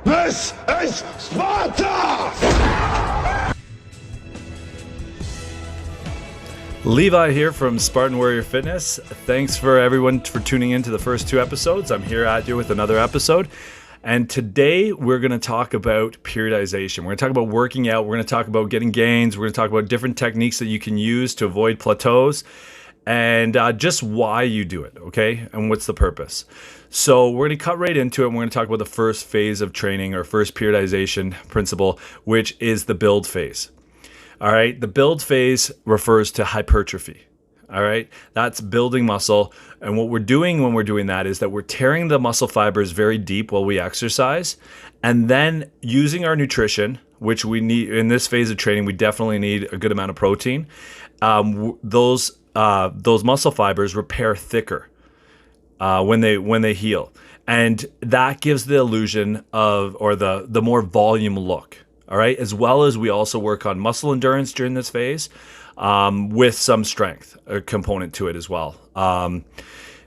This is Sparta! Levi here from Spartan Warrior Fitness. Thanks for everyone for tuning in to the first two episodes. I'm here at you with another episode. And today we're going to talk about periodization. We're going to talk about working out. We're going to talk about getting gains. We're going to talk about different techniques that you can use to avoid plateaus and just why you do it, okay? And what's the purpose. So we're going to cut right into it. And we're going to talk about the first phase of training or first periodization principle, which is the build phase. All right, the build phase refers to hypertrophy. All right, that's building muscle. And what we're doing when we're doing that is that we're tearing the muscle fibers very deep while we exercise. And then using our nutrition, which we need in this phase of training, we definitely need a good amount of protein. Those muscle fibers repair thicker when they heal. And that gives the illusion of, or the more volume look. All right, as well as we also work on muscle endurance during this phase with some strength component to it as well.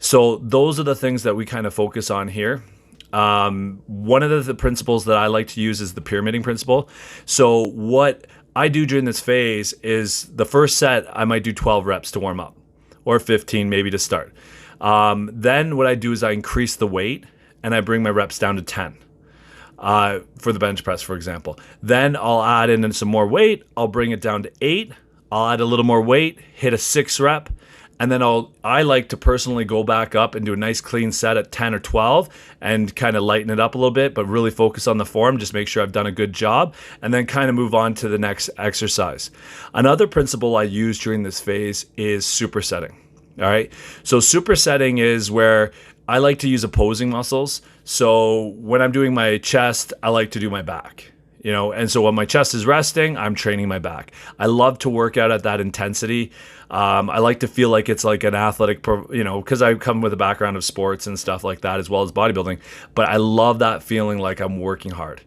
So those are the things that we kind of focus on here. One of the principles that I like to use is the pyramiding principle. So what I do during this phase is the first set, I might do 12 reps to warm up or 15 maybe to start. Then what I do is I increase the weight and I bring my reps down to 10. For the bench press, for example. Then I'll add in some more weight. I'll bring it down to 8. I'll add a little more weight, hit a 6 rep, and then I like to personally go back up and do a nice clean set at 10 or 12 and kind of lighten it up a little bit, but really focus on the form, just make sure I've done a good job, and then kind of move on to the next exercise. Another principle I use during this phase is supersetting. All right. So supersetting is where I like to use opposing muscles. So when I'm doing my chest, I like to do my back, and so when my chest is resting, I'm training my back. I love to work out at that intensity. I like to feel like it's like an athletic, because I come with a background of sports and stuff like that, as well as bodybuilding, but I love that feeling like I'm working hard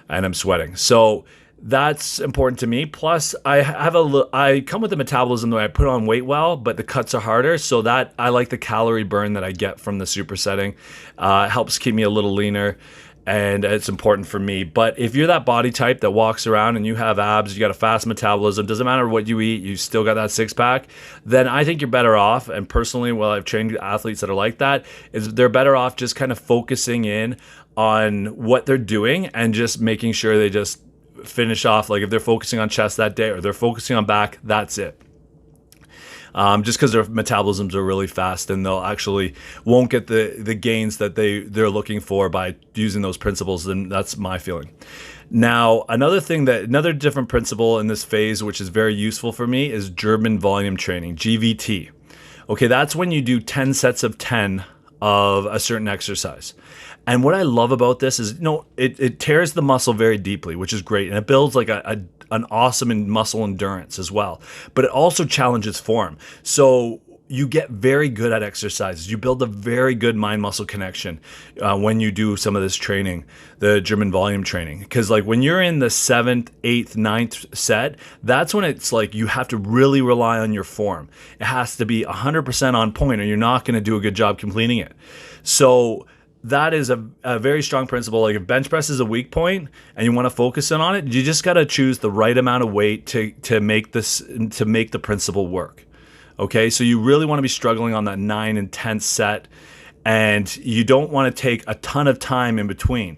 and I'm sweating. So that's important to me. Plus, I come with a metabolism that I put on weight well, but the cuts are harder. So that I like the calorie burn that I get from the supersetting. It helps keep me a little leaner, and it's important for me. But if you're that body type that walks around and you have abs, you got a fast metabolism, doesn't matter what you eat, you still got that six pack, then I think you're better off. And personally, I've trained athletes that are like that, is they're better off just kind of focusing in on what they're doing and just making sure they just finish off. Like if they're focusing on chest that day or they're focusing on back, that's it. Just because their metabolisms are really fast and they'll actually won't get the gains that they're looking for by using those principles. Then that's my feeling. Now, another different principle in this phase, which is very useful for me, is German volume training, GVT. Okay, that's when you do 10 sets of 10 of a certain exercise. And what I love about this is, it tears the muscle very deeply, which is great. And it builds like an awesome muscle endurance as well. But it also challenges form. So you get very good at exercises. You build a very good mind-muscle connection when you do some of this training, the German volume training. Because like when you're in the 7th, 8th, 9th set, that's when it's like you have to really rely on your form. It has to be 100% on point or you're not going to do a good job completing it. So that is a very strong principle. Like if bench press is a weak point and you want to focus in on it, you just got to choose the right amount of weight to make the principle work. Okay, so you really want to be struggling on that 9 and 10 set, and you don't want to take a ton of time in between,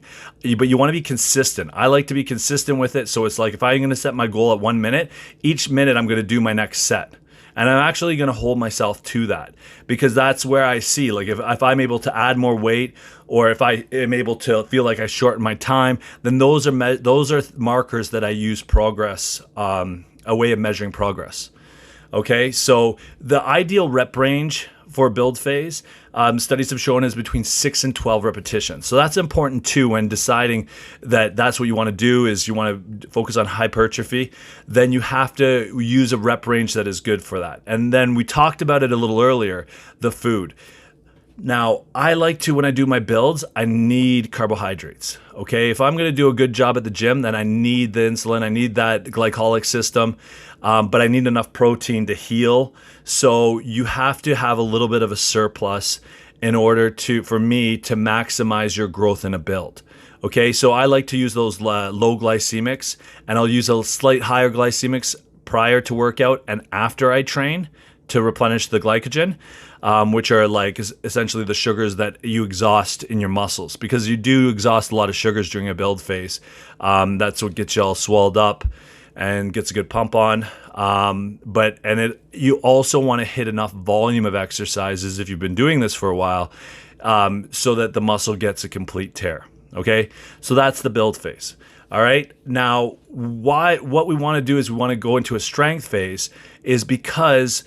but you want to be consistent. I like to be consistent with it. So it's like if I'm going to set my goal at 1 minute, each minute I'm going to do my next set. And I'm actually going to hold myself to that because that's where I see, like if I'm able to add more weight or if I am able to feel like I shorten my time, then those are markers that I use progress, a way of measuring progress. Okay, so the ideal rep range for build phase, studies have shown is between 6 and 12 repetitions. So that's important too when deciding that that's what you want to do is you want to focus on hypertrophy. Then you have to use a rep range that is good for that. And then we talked about it a little earlier, the food. Now, I like to, when I do my builds, I need carbohydrates, okay? If I'm going to do a good job at the gym, then I need the insulin, I need that glycolic system, but I need enough protein to heal. So you have to have a little bit of a surplus in order for me to maximize your growth in a build, Okay, so I like to use those low glycemics, and I'll use a slight higher glycemics prior to workout and after I train to replenish the glycogen, which are like essentially the sugars that you exhaust in your muscles, because you do exhaust a lot of sugars during a build phase. That's what gets you all swelled up and gets a good pump on. You also want to hit enough volume of exercises if you've been doing this for a while, so that the muscle gets a complete tear. Okay, so that's the build phase. All right, now what we want to do is we want to go into a strength phase, is because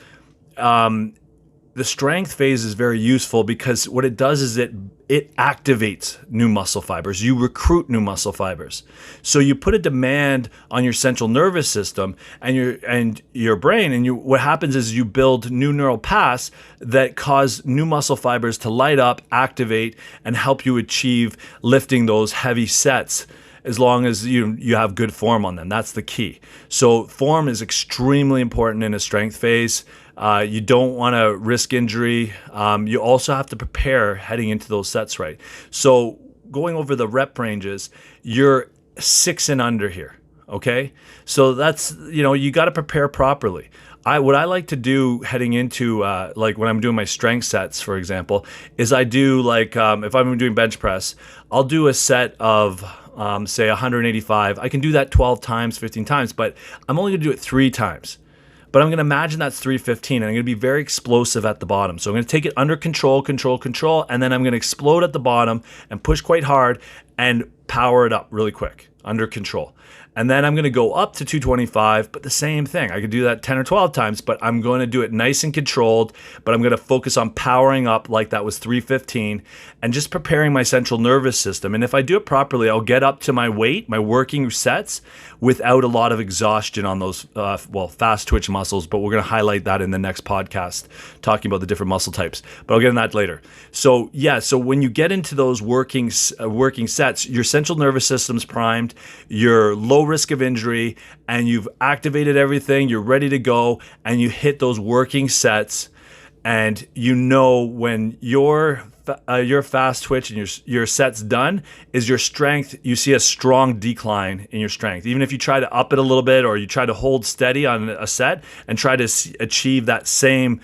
the strength phase is very useful, because what it does is it activates new muscle fibers. You recruit new muscle fibers. So you put a demand on your central nervous system and your brain, and what happens is you build new neural paths that cause new muscle fibers to light up, activate, and help you achieve lifting those heavy sets, as long as you have good form on them. That's the key. So form is extremely important in a strength phase. You don't want to risk injury. You also have to prepare heading into those sets right. So going over the rep ranges, you're 6 and under here. Okay, so that's, you got to prepare properly. What I like to do heading into like when I'm doing my strength sets, for example, is I do like if I'm doing bench press, I'll do a set of say 185. I can do that 12 times, 15 times, but I'm only going to do it 3 times. But I'm going to imagine that's 315, and I'm going to be very explosive at the bottom. So I'm going to take it under control, and then I'm going to explode at the bottom and push quite hard and power it up really quick, under control. And then I'm going to go up to 225, but the same thing. I could do that 10 or 12 times, but I'm going to do it nice and controlled, but I'm going to focus on powering up like that was 315 and just preparing my central nervous system. And if I do it properly, I'll get up to my weight, my working sets, without a lot of exhaustion on those, fast twitch muscles, but we're going to highlight that in the next podcast, talking about the different muscle types, but I'll get into that later. So when you get into those working sets, your central nervous system's primed, your low risk of injury, and you've activated everything, you're ready to go, and you hit those working sets, and when your fast twitch and your set's done, is your strength, you see a strong decline in your strength. Even if you try to up it a little bit, or you try to hold steady on a set and try to achieve that same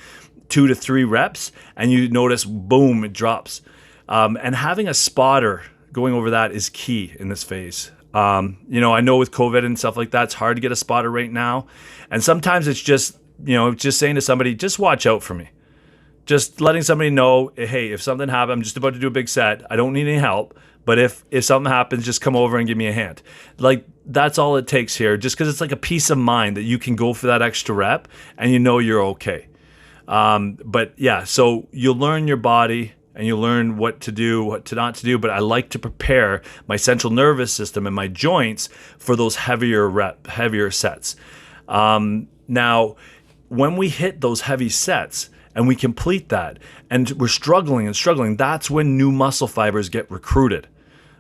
2 to 3 reps, and you notice, boom, it drops. And having a spotter going over that is key in this phase. I know with COVID and stuff like that, it's hard to get a spotter right now. And sometimes it's just saying to somebody, just watch out for me. Just letting somebody know, hey, if something happens, I'm just about to do a big set. I don't need any help. But if something happens, just come over and give me a hand. Like, that's all it takes here, just because it's like a peace of mind that you can go for that extra rep and you're okay. So you'll learn your body, and you learn what to do, what to not to do. But I like to prepare my central nervous system and my joints for those heavier sets. Now, when we hit those heavy sets and we complete that, and we're struggling, that's when new muscle fibers get recruited.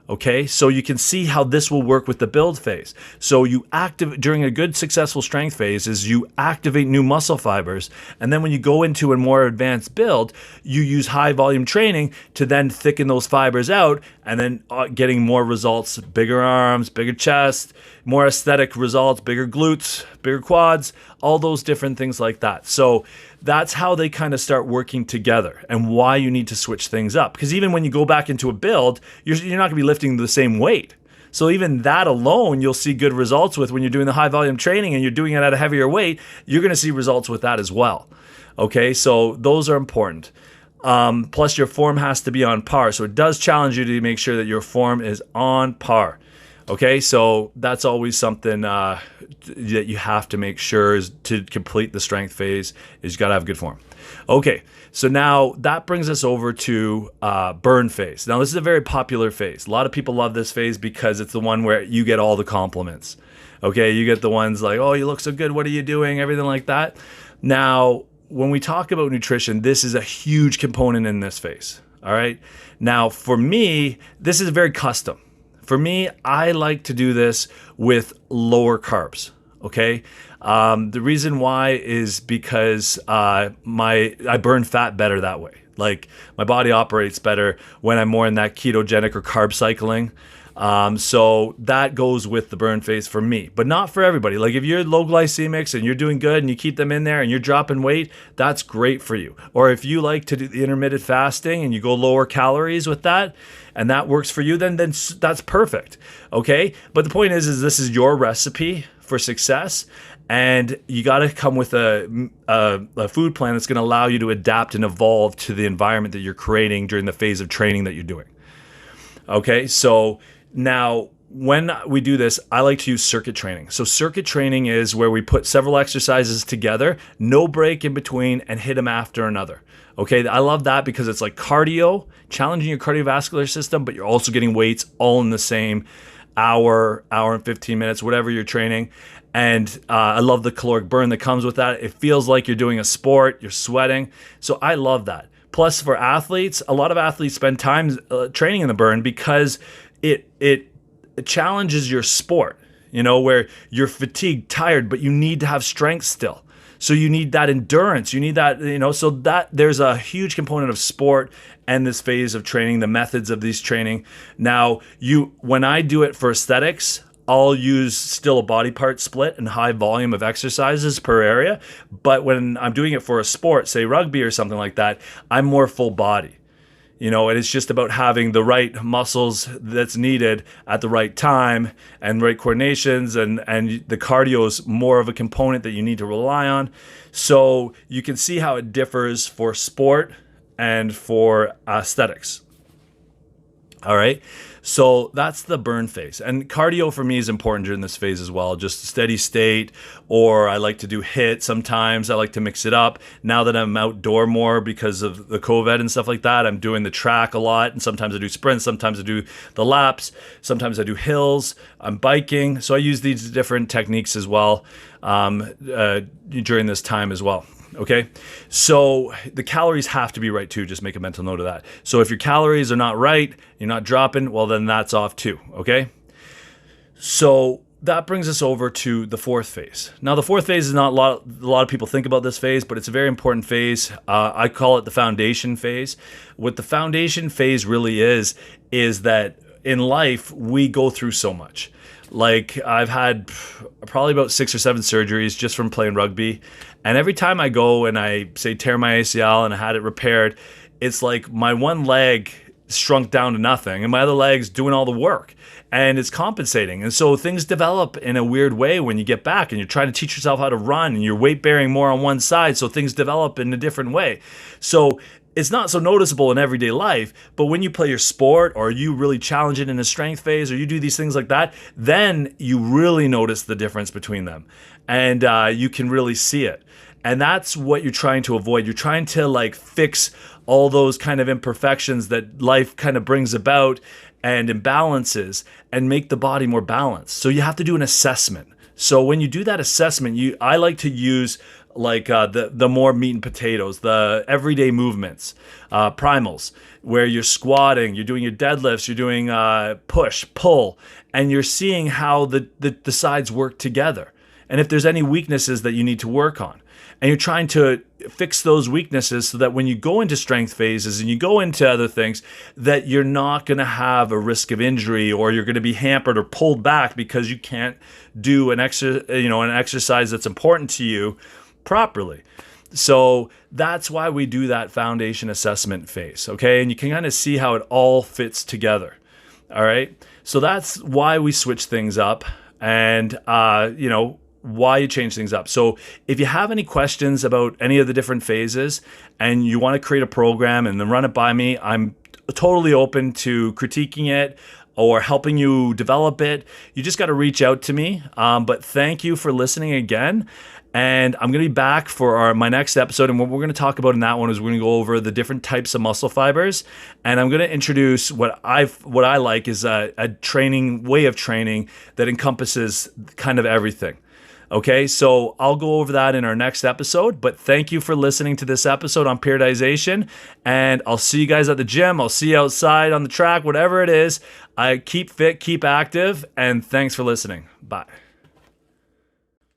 Okay, so you can see how this will work with the build phase. So during a good successful strength phase is you activate new muscle fibers, and then when you go into a more advanced build, you use high volume training to then thicken those fibers out, and then getting more results, bigger arms, bigger chest, more aesthetic results, bigger glutes, bigger quads, all those different things like that. So that's how they kind of start working together, and why you need to switch things up. Because even when you go back into a build, you're not going to be lifting the same weight. So even that alone, you'll see good results with when you're doing the high volume training and you're doing it at a heavier weight. You're going to see results with that as well. Okay, so those are important. Plus your form has to be on par. So it does challenge you to make sure that your form is on par. Okay, so that's always something that you have to make sure is to complete the strength phase, is you got to have good form. Okay, so now that brings us over to burn phase. Now this is a very popular phase. A lot of people love this phase because it's the one where you get all the compliments. Okay, you get the ones like, oh, you look so good, what are you doing, everything like that. Now, when we talk about nutrition, this is a huge component in this phase. All right, now for me, this is very custom. For me, I like to do this with lower carbs, okay? The reason why is because I burn fat better that way. Like, my body operates better when I'm more in that ketogenic or carb cycling. So that goes with the burn phase for me, but not for everybody. Like if you're low glycemics and you're doing good and you keep them in there and you're dropping weight, that's great for you. Or if you like to do the intermittent fasting and you go lower calories with that, and that works for you, then that's perfect. Okay. But the point is this is your recipe for success. And you got to come with a food plan that's going to allow you to adapt and evolve to the environment that you're creating during the phase of training that you're doing. Okay, so now when we do this, I like to use circuit training. So circuit training is where we put several exercises together, no break in between, and hit them after another. Okay, I love that because it's like cardio, challenging your cardiovascular system, but you're also getting weights all in the same hour and 15 minutes, whatever you're training. And I love the caloric burn that comes with that. It feels like you're doing a sport, you're sweating. So I love that. Plus for athletes, a lot of athletes spend time training in the burn because it challenges your sport, where you're fatigued, tired, but you need to have strength still. So you need that endurance. You need that, so that there's a huge component of sport and this phase of training, the methods of these training. Now, when I do it for aesthetics, I'll use still a body part split and high volume of exercises per area. But when I'm doing it for a sport, say rugby or something like that, I'm more full body. And it's just about having the right muscles that's needed at the right time and right coordinations, and the cardio is more of a component that you need to rely on. So you can see how it differs for sport and for aesthetics. All right. So that's the burn phase. And cardio for me is important during this phase as well. Just a steady state, or I like to do HIIT sometimes. I like to mix it up. Now that I'm outdoor more because of the COVID and stuff like that, I'm doing the track a lot. And sometimes I do sprints. Sometimes I do the laps. Sometimes I do hills. I'm biking. So I use these different techniques as well during this time as well. Okay, so the calories have to be right too. Just make a mental note of that. So if your calories are not right, you're not dropping, well, then that's off too. Okay, so that brings us over to the fourth phase. Now, the fourth phase is not a lot of people think about this phase, but it's a very important phase. I call it the foundation phase. What the foundation phase really is that in life, we go through so much. Like I've had probably about 6 or 7 surgeries just from playing rugby. And every time I go and I say tear my ACL and I had it repaired, it's like my one leg shrunk down to nothing and my other leg's doing all the work, and it's compensating. And so things develop in a weird way when you get back and you're trying to teach yourself how to run and you're weight bearing more on one side. So things develop in a different way. So it's not so noticeable in everyday life, but when you play your sport or you really challenge it in a strength phase or you do these things like that, then you really notice the difference between them, and you can really see it. And that's what you're trying to avoid. You're trying to fix all those kind of imperfections that life kind of brings about and imbalances and make the body more balanced. So you have to do an assessment. So when you do that assessment, I like to use the more meat and potatoes, the everyday movements, primals, where you're squatting, you're doing your deadlifts, you're doing push, pull, and you're seeing how the sides work together. And if there's any weaknesses that you need to work on. And you're trying to fix those weaknesses so that when you go into strength phases and you go into other things, that you're not going to have a risk of injury or you're going to be hampered or pulled back because you can't do an exercise that's important to you properly. So that's why we do that foundation assessment phase, okay? And you can kind of see how it all fits together, all right? So that's why we switch things up and, why you change things up. So if you have any questions about any of the different phases and you want to create a program and then run it by me, I'm totally open to critiquing it or helping you develop it. You just got to reach out to me. But thank you for listening again. And I'm going to be back for my next episode. And what we're going to talk about in that one is we're going to go over the different types of muscle fibers. And I'm going to introduce what I like is a way of training that encompasses kind of everything. Okay, so I'll go over that in our next episode, but thank you for listening to this episode on periodization, and I'll see you guys at the gym. I'll see you outside on the track, whatever it is. Keep fit, keep active, and thanks for listening. Bye.